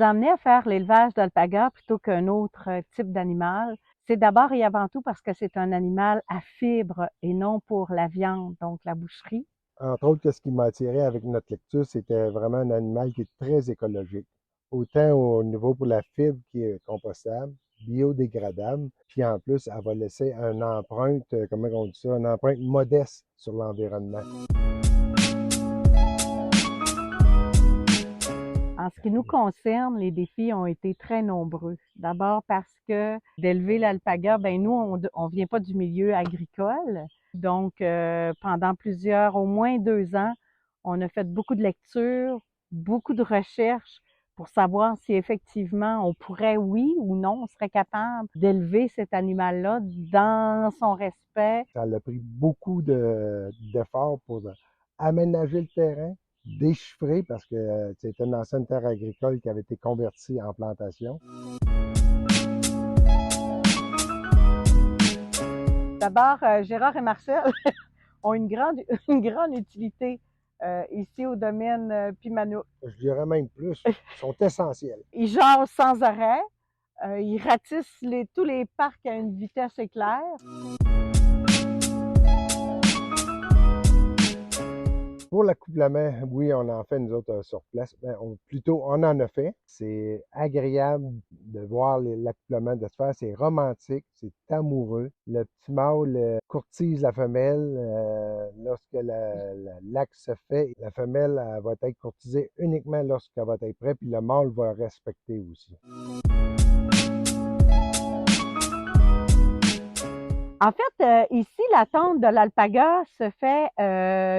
a amené à faire l'élevage d'alpaga plutôt qu'un autre type d'animal, c'est d'abord et avant tout parce que c'est un animal à fibres et non pour la viande, donc la boucherie. Entre autres, ce qui m'a attiré avec notre lecture, c'était vraiment un animal qui est très écologique. Autant au niveau pour la fibre qui est compostable, biodégradable, puis en plus, elle va laisser une empreinte, comment on dit ça, une empreinte modeste sur l'environnement. En ce qui nous concerne, les défis ont été très nombreux. D'abord parce que d'élever l'alpaga, ben nous, on vient pas du milieu agricole. Donc, pendant au moins 2 ans, on a fait beaucoup de lectures, beaucoup de recherches pour savoir si effectivement on pourrait, oui ou non, on serait capable d'élever cet animal-là dans son respect. Ça a pris beaucoup d'efforts pour aménager le terrain, déchiffrer, parce que c'était une ancienne terre agricole qui avait été convertie en plantation. D'abord, Gérard et Marcel ont une grande utilité ici au domaine Pimano. Je dirais même plus, ils sont essentiels. Ils jasent sans arrêt, ils ratissent tous les parcs à une vitesse éclair. Pour l'accouplement, oui, on en fait nous autres sur place. Plutôt, on en a fait. C'est agréable de voir l'accouplement de se faire. C'est romantique, c'est amoureux. Le petit mâle courtise la femelle. Lorsque l'acte se fait, la femelle elle va être courtisée uniquement lorsqu'elle va être prête, puis le mâle va respecter aussi. En fait, ici, la tonte de l'alpaga se fait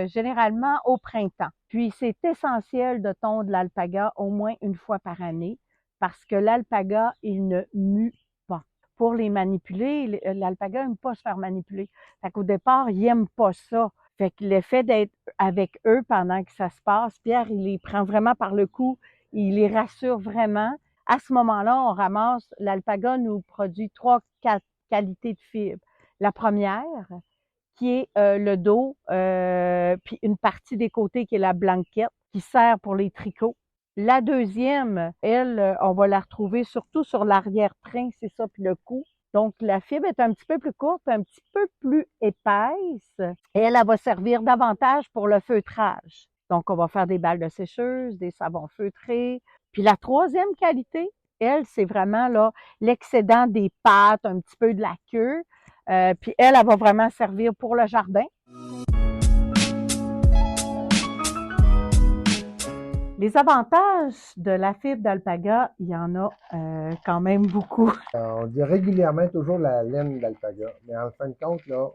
généralement au printemps. Puis, c'est essentiel de tondre l'alpaga au moins une fois par année parce que l'alpaga, il ne mue pas. Pour les manipuler, l'alpaga n'aime pas se faire manipuler. Fait qu'au départ, il n'aime pas ça. Fait que l'effet d'être avec eux pendant que ça se passe, Pierre, il les prend vraiment par le cou, il les rassure vraiment. À ce moment-là, on ramasse, l'alpaga nous produit 3-4 qualités de fibres. La première, qui est le dos, puis une partie des côtés qui est la blanquette, qui sert pour les tricots. La deuxième, elle, on va la retrouver surtout sur l'arrière-train, c'est ça, puis le cou. Donc, la fibre est un petit peu plus courte, un petit peu plus épaisse, et elle va servir davantage pour le feutrage. Donc, on va faire des balles de sécheuse, des savons feutrés. Puis la troisième qualité, elle, c'est vraiment là l'excédent des pattes, un petit peu de la queue. Puis elle va vraiment servir pour le jardin. Les avantages de la fibre d'alpaga, il y en a quand même beaucoup. On dit régulièrement toujours la laine d'alpaga, mais en fin de compte, là,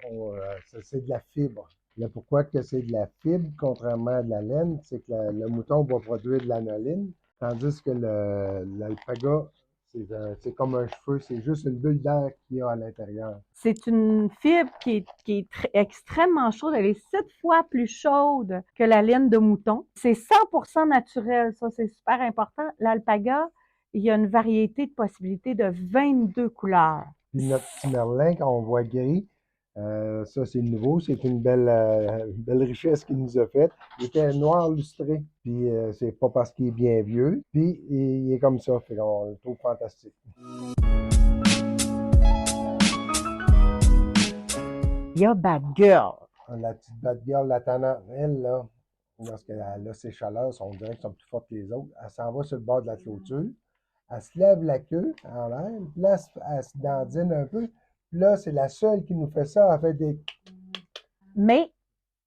c'est de la fibre. Là, pourquoi que c'est de la fibre, contrairement à de la laine, c'est que le mouton va produire de l'anoline, tandis que l'alpaga, c'est comme un cheveu, c'est juste une bulle d'air qu'il y a à l'intérieur. C'est une fibre qui est extrêmement chaude. Elle est 7 fois plus chaude que la laine de mouton. C'est 100% naturel, ça, c'est super important. L'alpaga, il y a une variété de possibilités de 22 couleurs. Puis notre petit merlin, quand on voit gris, ça c'est nouveau, c'est une belle richesse qu'il nous a faite. Il était noir lustré, puis c'est pas parce qu'il est bien vieux, puis il est comme ça, fait qu'on le trouve fantastique. Il y a Bad Girl. La petite bad girl, la tannante, elle, là, lorsqu'elle a ses chaleurs, on dirait qu'elles sont plus fortes que les autres, elle s'en va sur le bord de la clôture, elle se lève la queue en l'air, puis là, elle se dandine un peu, puis là, c'est la seule qui nous fait ça, elle fait des... Mais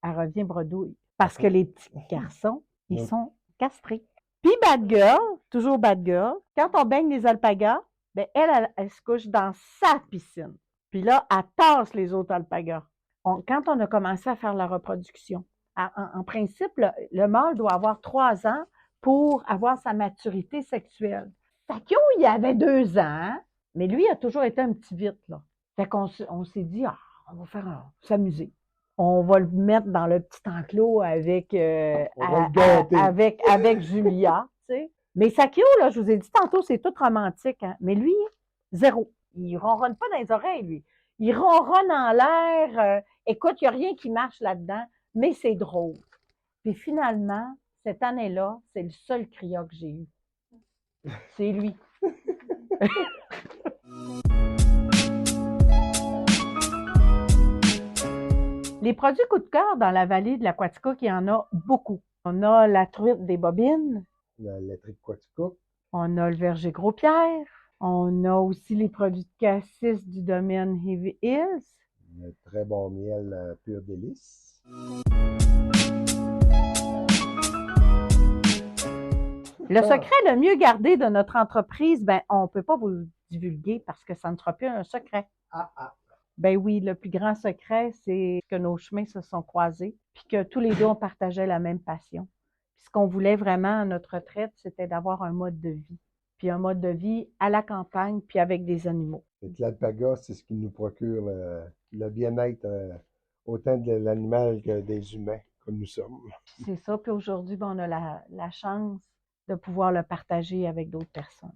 elle revient bredouille. Parce que les petits garçons, ils sont castrés. Puis Bad Girl, toujours Bad Girl, quand on baigne les alpagas, ben elle se couche dans sa piscine. Puis là, elle tasse les autres alpagas. Quand on a commencé à faire la reproduction, en principe, le mâle doit avoir 3 ans pour avoir sa maturité sexuelle. Takio, il avait 2 ans, mais lui, il a toujours été un petit vite, là. Fait qu'on s'est dit, on va s'amuser. On va le mettre dans le petit enclos avec Julia, tu sais. Mais Sakio, là, je vous ai dit tantôt, c'est tout romantique, hein. Mais lui, zéro. Il ronronne pas dans les oreilles, lui. Il ronronne en l'air. Écoute, il n'y a rien qui marche là-dedans, mais c'est drôle. Puis finalement, cette année-là, c'est le seul cria que j'ai eu. C'est lui. Les produits coup de cœur dans la vallée de l'Aquaticook, il y en a beaucoup. On a la truite des Bobines, La laiterie de Quaticook, on a le verger Gros-Pierre, on a aussi les produits de cassis du domaine Heavy Hills. le très bon miel pur délice. Le secret le mieux gardé de notre entreprise, ben, on ne peut pas vous le divulguer parce que ça ne sera plus un secret. Ben oui, le plus grand secret, c'est que nos chemins se sont croisés, puis que tous les deux, on partageait la même passion. Puis ce qu'on voulait vraiment à notre retraite, c'était d'avoir un mode de vie. Puis un mode de vie à la campagne, puis avec des animaux. L'alpaga, c'est ce qui nous procure le bien-être autant de l'animal que des humains que nous sommes. C'est ça, puis aujourd'hui, ben, on a la chance de pouvoir le partager avec d'autres personnes.